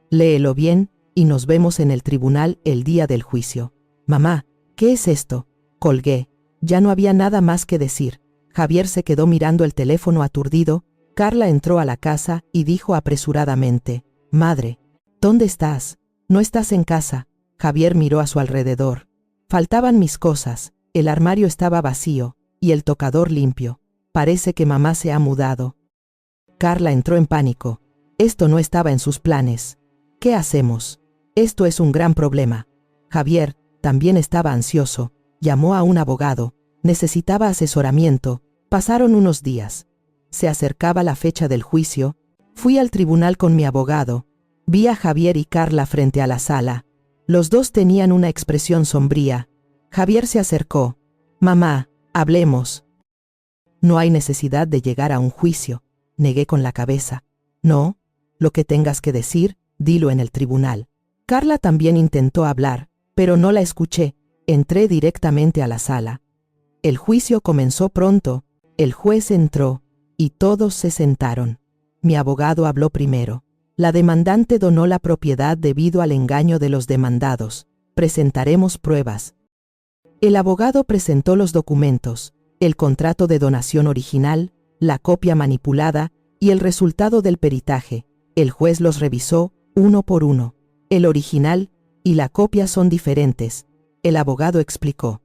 Léelo bien y nos vemos en el tribunal el día del juicio. Mamá, ¿qué es esto? Colgué. Ya no había nada más que decir. Javier se quedó mirando el teléfono aturdido. Carla entró a la casa y dijo apresuradamente, «Madre, ¿dónde estás? No estás en casa». Javier miró a su alrededor. Faltaban mis cosas, el armario estaba vacío y el tocador limpio. Parece que mamá se ha mudado. Carla entró en pánico. Esto no estaba en sus planes. ¿Qué hacemos? Esto es un gran problema. Javier también estaba ansioso. Llamó a un abogado. Necesitaba asesoramiento. Pasaron unos días. Se acercaba la fecha del juicio. Fui al tribunal con mi abogado. Vi a Javier y Carla frente a la sala. Los dos tenían una expresión sombría. Javier se acercó. «Mamá, hablemos». «No hay necesidad de llegar a un juicio», negué con la cabeza. «No, lo que tengas que decir, dilo en el tribunal». Carla también intentó hablar, pero no la escuché. Entré directamente a la sala. El juicio comenzó pronto. El juez entró y todos se sentaron. Mi abogado habló primero. La demandante donó la propiedad debido al engaño de los demandados. Presentaremos pruebas. El abogado presentó los documentos, el contrato de donación original, la copia manipulada y el resultado del peritaje. El juez los revisó uno por uno. El original y la copia son diferentes. El abogado explicó.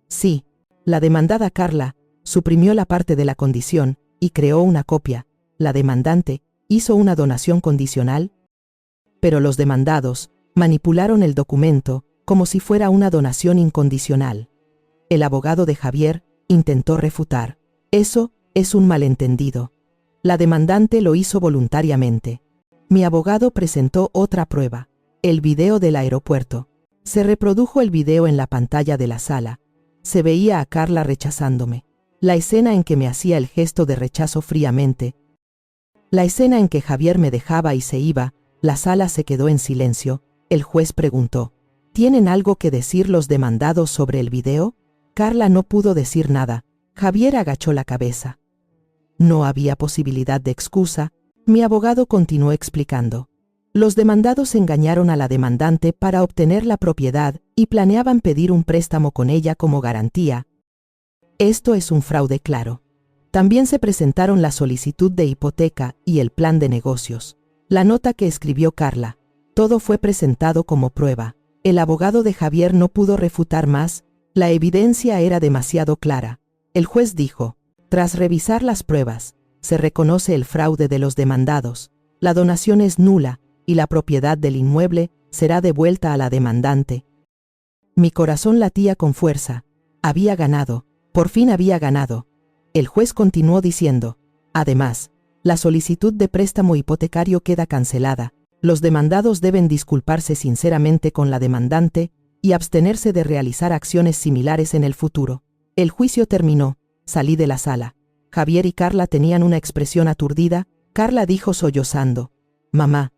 Sí, la demandada Carla suprimió la parte de la condición y creó una copia. La demandante hizo una donación condicional, pero los demandados manipularon el documento como si fuera una donación incondicional. El abogado de Javier intentó refutar. Eso es un malentendido. La demandante lo hizo voluntariamente. Mi abogado presentó otra prueba. El video del aeropuerto. Se reprodujo el video en la pantalla de la sala. Se veía a Carla rechazándome. La escena en que me hacía el gesto de rechazo fríamente. La escena en que Javier me dejaba y se iba. La sala se quedó en silencio. El juez preguntó, ¿tienen algo que decir los demandados sobre el video? Carla no pudo decir nada. Javier agachó la cabeza. No había posibilidad de excusa. Mi abogado continuó explicando. Los demandados engañaron a la demandante para obtener la propiedad y planeaban pedir un préstamo con ella como garantía. Esto es un fraude claro. También se presentaron la solicitud de hipoteca y el plan de negocios. La nota que escribió Carla. Todo fue presentado como prueba. El abogado de Javier no pudo refutar más. La evidencia era demasiado clara. El juez dijo, tras revisar las pruebas, se reconoce el fraude de los demandados. La donación es nula y la propiedad del inmueble será devuelta a la demandante. Mi corazón latía con fuerza. Había ganado. Por fin había ganado. El juez continuó diciendo, además, la solicitud de préstamo hipotecario queda cancelada. Los demandados deben disculparse sinceramente con la demandante y abstenerse de realizar acciones similares en el futuro. El juicio terminó. Salí de la sala. Javier y Carla tenían una expresión aturdida. Carla dijo sollozando, «Mamá,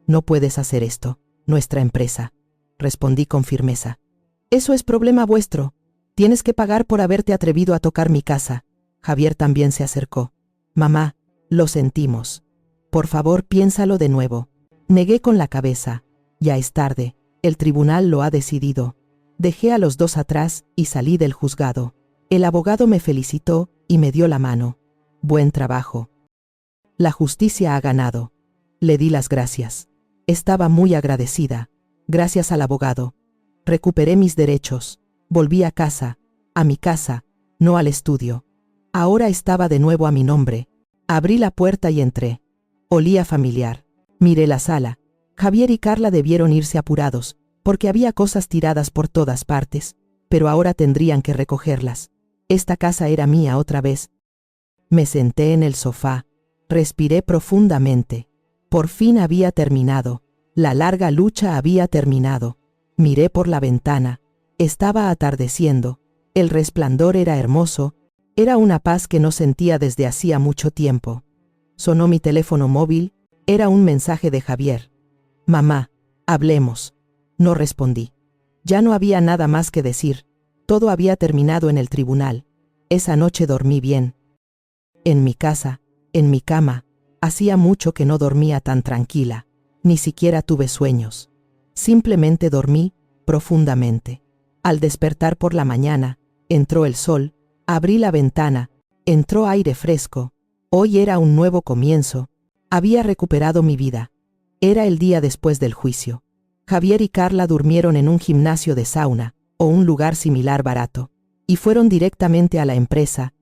no puedes hacer esto, nuestra empresa». Respondí con firmeza. «Eso es problema vuestro. Tienes que pagar por haberte atrevido a tocar mi casa». Javier también se acercó. «Mamá, lo sentimos. Por favor, piénsalo de nuevo». Negué con la cabeza. Ya es tarde. El tribunal lo ha decidido. Dejé a los dos atrás y salí del juzgado. El abogado me felicitó y me dio la mano. «Buen trabajo. La justicia ha ganado». Le di las gracias. Estaba muy agradecida. Gracias al abogado. Recuperé mis derechos. Volví a casa. A mi casa, no al estudio. Ahora estaba de nuevo a mi nombre. Abrí la puerta y entré. Olía familiar. Miré la sala. Javier y Carla debieron irse apurados, porque había cosas tiradas por todas partes, pero ahora tendrían que recogerlas. Esta casa era mía otra vez. Me senté en el sofá. Respiré profundamente. Por fin había terminado. La larga lucha había terminado. Miré por la ventana. Estaba atardeciendo. El resplandor era hermoso. Era una paz que no sentía desde hacía mucho tiempo. Sonó mi teléfono móvil. Era un mensaje de Javier. «Mamá, hablemos». No respondí. Ya no había nada más que decir. Todo había terminado en el tribunal. Esa noche dormí bien. En mi casa, en mi cama, hacía mucho que no dormía tan tranquila. Ni siquiera tuve sueños. Simplemente dormí profundamente. Al despertar por la mañana, entró el sol, abrí la ventana, entró aire fresco. Hoy era un nuevo comienzo. Había recuperado mi vida. Era el día después del juicio. Javier y Carla durmieron en un gimnasio de sauna, o un lugar similar barato, y fueron directamente a la empresa.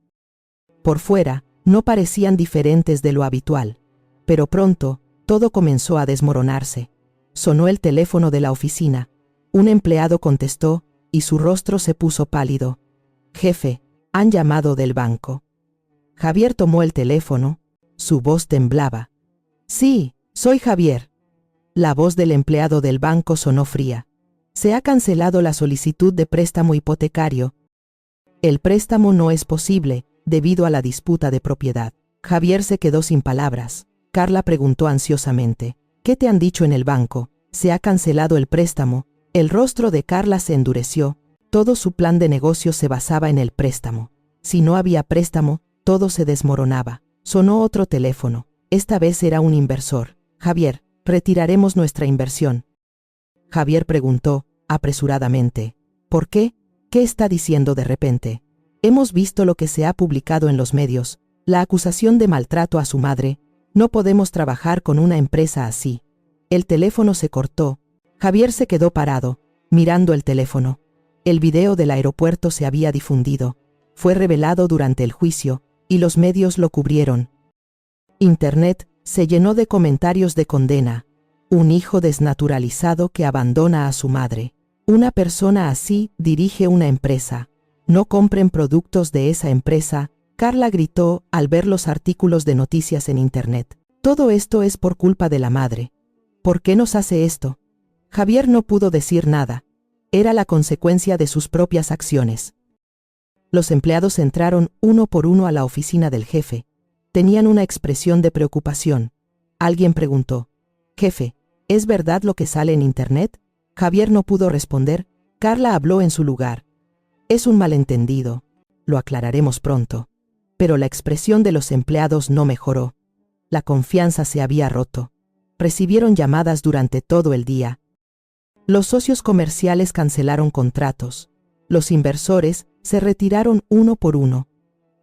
Por fuera, no parecían diferentes de lo habitual, pero pronto, todo comenzó a desmoronarse. Sonó el teléfono de la oficina. Un empleado contestó, y su rostro se puso pálido. «Jefe, han llamado del banco». Javier tomó el teléfono. Su voz temblaba. «Sí, soy Javier». La voz del empleado del banco sonó fría. «Se ha cancelado la solicitud de préstamo hipotecario. El préstamo no es posible, debido a la disputa de propiedad». Javier se quedó sin palabras. Carla preguntó ansiosamente. «¿Qué te han dicho en el banco? ¿Se ha cancelado el préstamo?» El rostro de Carla se endureció. Todo su plan de negocio se basaba en el préstamo. Si no había préstamo, todo se desmoronaba. Sonó otro teléfono. Esta vez era un inversor. «Javier, retiraremos nuestra inversión». Javier preguntó, apresuradamente. «¿Por qué? ¿Qué está diciendo de repente?» «Hemos visto lo que se ha publicado en los medios, la acusación de maltrato a su madre. No podemos trabajar con una empresa así». El teléfono se cortó. Javier se quedó parado, mirando el teléfono. El video del aeropuerto se había difundido. Fue revelado durante el juicio, y los medios lo cubrieron. Internet se llenó de comentarios de condena. Un hijo desnaturalizado que abandona a su madre. Una persona así dirige una empresa. No compren productos de esa empresa, Carla gritó al ver los artículos de noticias en Internet. Todo esto es por culpa de la madre. ¿Por qué nos hace esto? Javier no pudo decir nada. Era la consecuencia de sus propias acciones. Los empleados entraron uno por uno a la oficina del jefe. Tenían una expresión de preocupación. Alguien preguntó: «Jefe, ¿es verdad lo que sale en Internet?» Javier no pudo responder. Carla habló en su lugar. «Es un malentendido. Lo aclararemos pronto». Pero la expresión de los empleados no mejoró. La confianza se había roto. Recibieron llamadas durante todo el día. Los socios comerciales cancelaron contratos. Los inversores se retiraron uno por uno.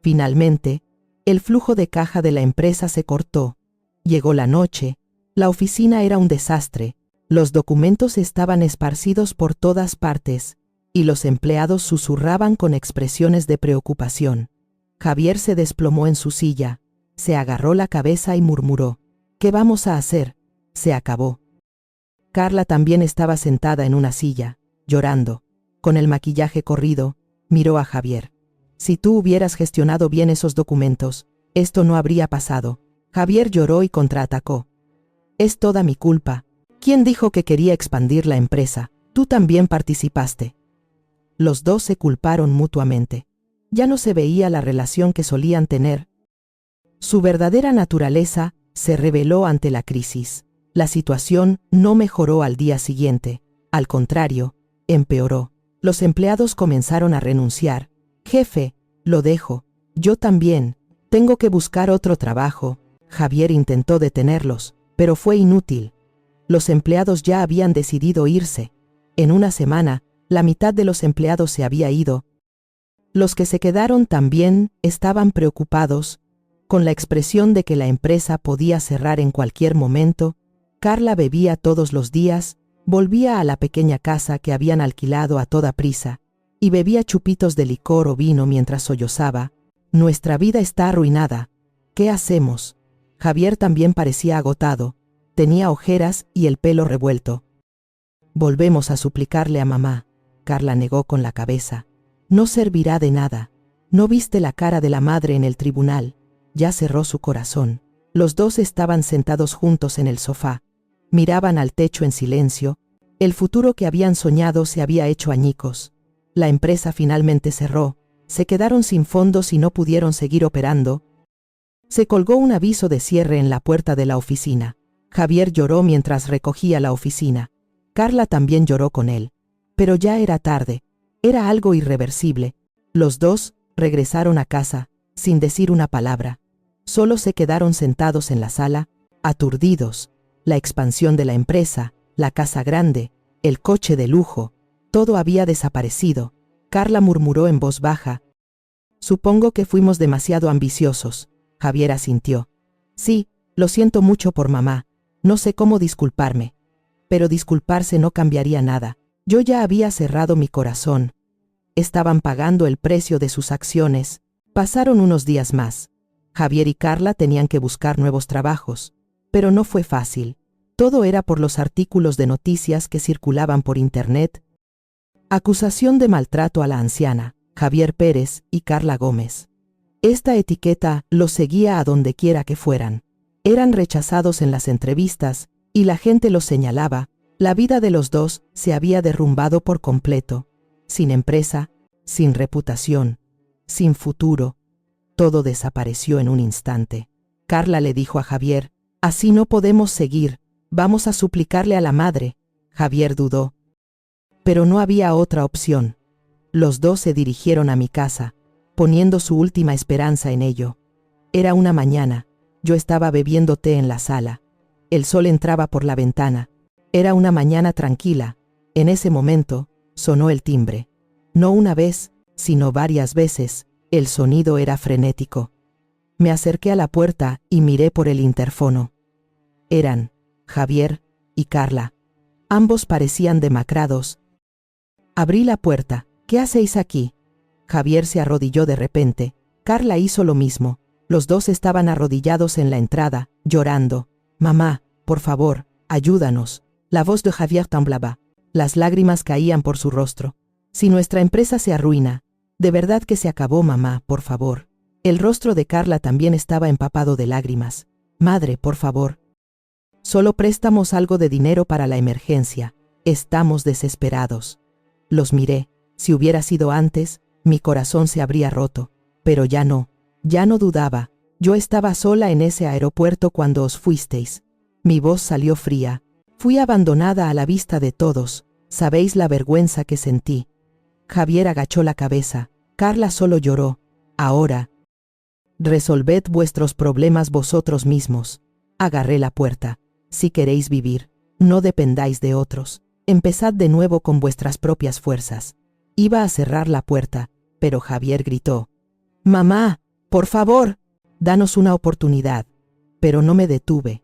Finalmente, el flujo de caja de la empresa se cortó. Llegó la noche. La oficina era un desastre. Los documentos estaban esparcidos por todas partes, y los empleados susurraban con expresiones de preocupación. Javier se desplomó en su silla, se agarró la cabeza y murmuró: «¿Qué vamos a hacer? Se acabó». Carla también estaba sentada en una silla, llorando. Con el maquillaje corrido, miró a Javier. «Si tú hubieras gestionado bien esos documentos, esto no habría pasado». Javier lloró y contraatacó: «Es toda mi culpa. ¿Quién dijo que quería expandir la empresa? Tú también participaste». Los dos se culparon mutuamente. Ya no se veía la relación que solían tener. Su verdadera naturaleza se reveló ante la crisis. La situación no mejoró al día siguiente. Al contrario, empeoró. Los empleados comenzaron a renunciar. «Jefe, lo dejo. Yo también. Tengo que buscar otro trabajo». Javier intentó detenerlos, pero fue inútil. Los empleados ya habían decidido irse. En una semana, la mitad de los empleados se había ido. Los que se quedaron también estaban preocupados, con la expresión de que la empresa podía cerrar en cualquier momento. Carla bebía todos los días, volvía a la pequeña casa que habían alquilado a toda prisa, y bebía chupitos de licor o vino mientras sollozaba. «Nuestra vida está arruinada. ¿Qué hacemos?» Javier también parecía agotado. Tenía ojeras y el pelo revuelto. «Volvemos a suplicarle a mamá». Carla negó con la cabeza. «No servirá de nada. ¿No viste la cara de la madre en el tribunal? Ya cerró su corazón». Los dos estaban sentados juntos en el sofá. Miraban al techo en silencio. El futuro que habían soñado se había hecho añicos. La empresa finalmente cerró. Se quedaron sin fondos y no pudieron seguir operando. Se colgó un aviso de cierre en la puerta de la oficina. Javier lloró mientras recogía la oficina. Carla también lloró con él. Pero ya era tarde. Era algo irreversible. Los dos regresaron a casa, sin decir una palabra. Solo se quedaron sentados en la sala, aturdidos. La expansión de la empresa, la casa grande, el coche de lujo, todo había desaparecido. Carla murmuró en voz baja: «Supongo que fuimos demasiado ambiciosos». Javier asintió. «Sí, lo siento mucho por mamá. No sé cómo disculparme». Pero disculparse no cambiaría nada. Yo ya había cerrado mi corazón. Estaban pagando el precio de sus acciones. Pasaron unos días más. Javier y Carla tenían que buscar nuevos trabajos. Pero no fue fácil. Todo era por los artículos de noticias que circulaban por internet. Acusación de maltrato a la anciana, Javier Pérez y Carla Gómez. Esta etiqueta los seguía a donde quiera que fueran. Eran rechazados en las entrevistas y la gente los señalaba. La vida de los dos se había derrumbado por completo. Sin empresa, sin reputación, sin futuro. Todo desapareció en un instante. Carla le dijo a Javier: «Así no podemos seguir. Vamos a suplicarle a la madre». Javier dudó. Pero no había otra opción. Los dos se dirigieron a mi casa, poniendo su última esperanza en ello. Era una mañana. Yo estaba bebiendo té en la sala. El sol entraba por la ventana. Era una mañana tranquila. En ese momento, sonó el timbre. No una vez, sino varias veces. El sonido era frenético. Me acerqué a la puerta y miré por el interfono. Eran Javier y Carla. Ambos parecían demacrados. Abrí la puerta. «¿Qué hacéis aquí?» Javier se arrodilló de repente. Carla hizo lo mismo. Los dos estaban arrodillados en la entrada, llorando. «Mamá, por favor, ayúdanos». La voz de Javier temblaba. Las lágrimas caían por su rostro. «Si nuestra empresa se arruina, de verdad que se acabó, mamá, por favor». El rostro de Carla también estaba empapado de lágrimas. «Madre, por favor. Solo préstamos algo de dinero para la emergencia. Estamos desesperados». Los miré. Si hubiera sido antes, mi corazón se habría roto. Pero ya no. Ya no dudaba. Yo estaba sola en ese aeropuerto cuando os fuisteis. Mi voz salió fría. Fui abandonada a la vista de todos. Sabéis la vergüenza que sentí. Javier agachó la cabeza. Carla solo lloró. «Ahora, resolved vuestros problemas vosotros mismos». Agarré la puerta. «Si queréis vivir, no dependáis de otros. Empezad de nuevo con vuestras propias fuerzas». Iba a cerrar la puerta, pero Javier gritó: «Mamá, por favor, danos una oportunidad». Pero no me detuve.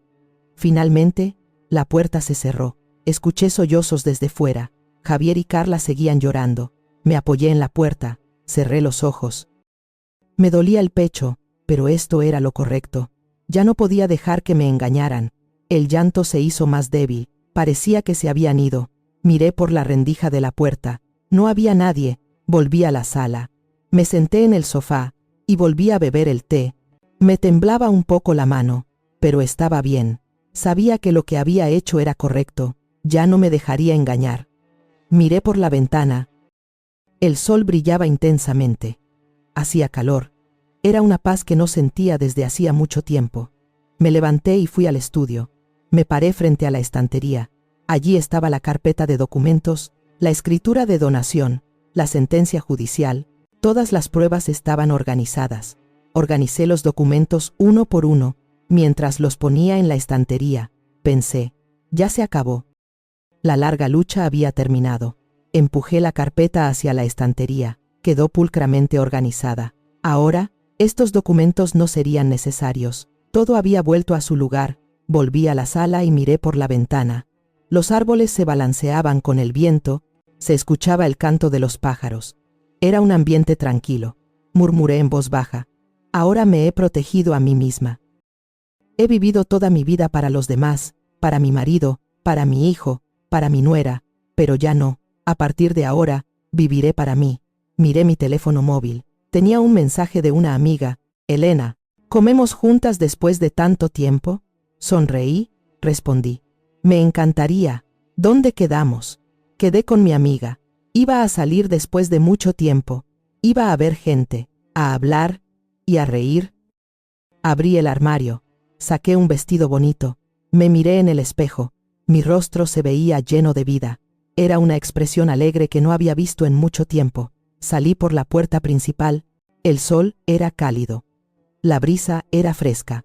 Finalmente, la puerta se cerró. Escuché sollozos desde fuera. Javier y Carla seguían llorando. Me apoyé en la puerta, cerré los ojos. Me dolía el pecho, pero esto era lo correcto. Ya no podía dejar que me engañaran. El llanto se hizo más débil. Parecía que se habían ido. Miré por la rendija de la puerta. No había nadie. Volví a la sala. Me senté en el sofá y volví a beber el té. Me temblaba un poco la mano, pero estaba bien. Sabía que lo que había hecho era correcto. Ya no me dejaría engañar. Miré por la ventana. El sol brillaba intensamente. Hacía calor. Era una paz que no sentía desde hacía mucho tiempo. Me levanté y fui al estudio. Me paré frente a la estantería. Allí estaba la carpeta de documentos, la escritura de donación, la sentencia judicial. Todas las pruebas estaban organizadas. Organicé los documentos uno por uno. Mientras los ponía en la estantería, pensé: ya se acabó. La larga lucha había terminado. Empujé la carpeta hacia la estantería. Quedó pulcramente organizada. Ahora, estos documentos no serían necesarios. Todo había vuelto a su lugar. Volví a la sala y miré por la ventana. Los árboles se balanceaban con el viento. Se escuchaba el canto de los pájaros. Era un ambiente tranquilo. Murmuré en voz baja: ahora me he protegido a mí misma. He vivido toda mi vida para los demás, para mi marido, para mi hijo, para mi nuera, pero ya no. A partir de ahora, viviré para mí. Miré mi teléfono móvil. Tenía un mensaje de una amiga: Elena, ¿comemos juntas después de tanto tiempo? Sonreí, respondí. Me encantaría. ¿Dónde quedamos? Quedé con mi amiga. Iba a salir después de mucho tiempo. Iba a ver gente, a hablar y a reír. Abrí el armario. Saqué un vestido bonito. Me miré en el espejo. Mi rostro se veía lleno de vida. Era una expresión alegre que no había visto en mucho tiempo. Salí por la puerta principal. El sol era cálido. La brisa era fresca.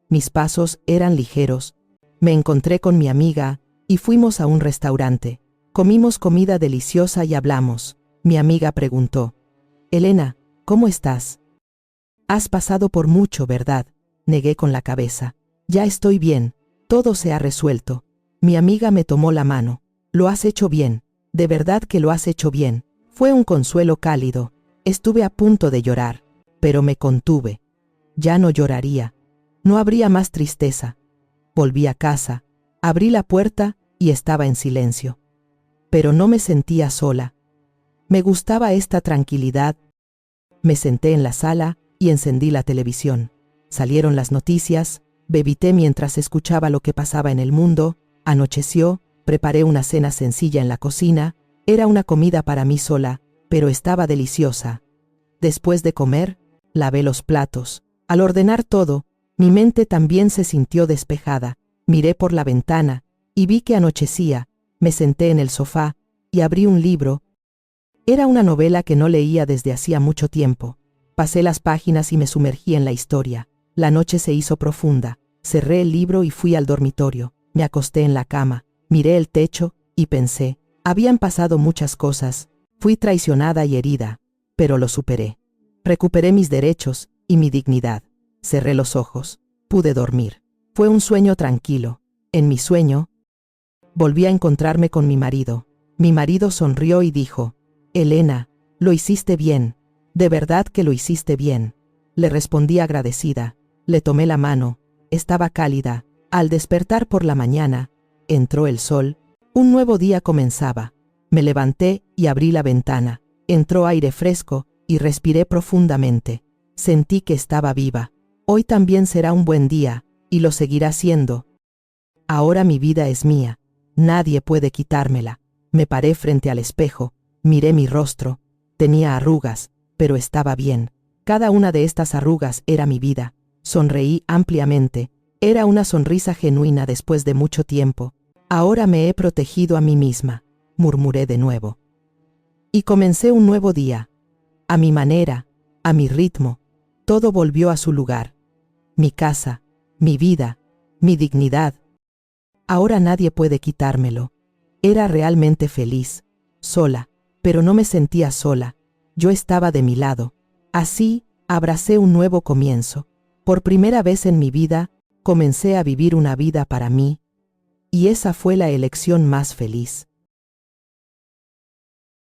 Mis pasos eran ligeros. Me encontré con mi amiga y fuimos a un restaurante. Comimos comida deliciosa y hablamos. Mi amiga preguntó: Elena, ¿cómo estás? Has pasado por mucho, ¿verdad? Negué con la cabeza. Ya estoy bien. Todo se ha resuelto. Mi amiga me tomó la mano. Lo has hecho bien. De verdad que lo has hecho bien. Fue un consuelo cálido. Estuve a punto de llorar, pero me contuve. Ya no lloraría. No habría más tristeza. Volví a casa. Abrí la puerta y estaba en silencio. Pero no me sentía sola. Me gustaba esta tranquilidad. Me senté en la sala y encendí la televisión. Salieron las noticias, bebí té mientras escuchaba lo que pasaba en el mundo, anocheció, preparé una cena sencilla en la cocina, era una comida para mí sola, pero estaba deliciosa. Después de comer, lavé los platos. Al ordenar todo, mi mente también se sintió despejada. Miré por la ventana y vi que anochecía. Me senté en el sofá y abrí un libro. Era una novela que no leía desde hacía mucho tiempo. Pasé las páginas y me sumergí en la historia. La noche se hizo profunda. Cerré el libro y fui al dormitorio. Me acosté en la cama, miré el techo y pensé. Habían pasado muchas cosas. Fui traicionada y herida, pero lo superé. Recuperé mis derechos y mi dignidad. Cerré los ojos. Pude dormir. Fue un sueño tranquilo. En mi sueño, volví a encontrarme con mi marido. Mi marido sonrió y dijo: Elena, lo hiciste bien. De verdad que lo hiciste bien. Le respondí agradecida. Le tomé la mano. Estaba cálida. Al despertar por la mañana, entró el sol. Un nuevo día comenzaba. Me levanté y abrí la ventana. Entró aire fresco y respiré profundamente. Sentí que estaba viva. Hoy también será un buen día, y lo seguirá siendo. Ahora mi vida es mía. Nadie puede quitármela. Me paré frente al espejo. Miré mi rostro. Tenía arrugas, pero estaba bien. Cada una de estas arrugas era mi vida. Sonreí ampliamente. Era una sonrisa genuina después de mucho tiempo. Ahora me he protegido a mí misma, murmuré de nuevo. Y comencé un nuevo día. A mi manera, a mi ritmo. Todo volvió a su lugar. Mi casa, mi vida, mi dignidad. Ahora nadie puede quitármelo. Era realmente feliz, sola, pero no me sentía sola. Yo estaba de mi lado. Así, abracé un nuevo comienzo. Por primera vez en mi vida, comencé a vivir una vida para mí, y esa fue la elección más feliz.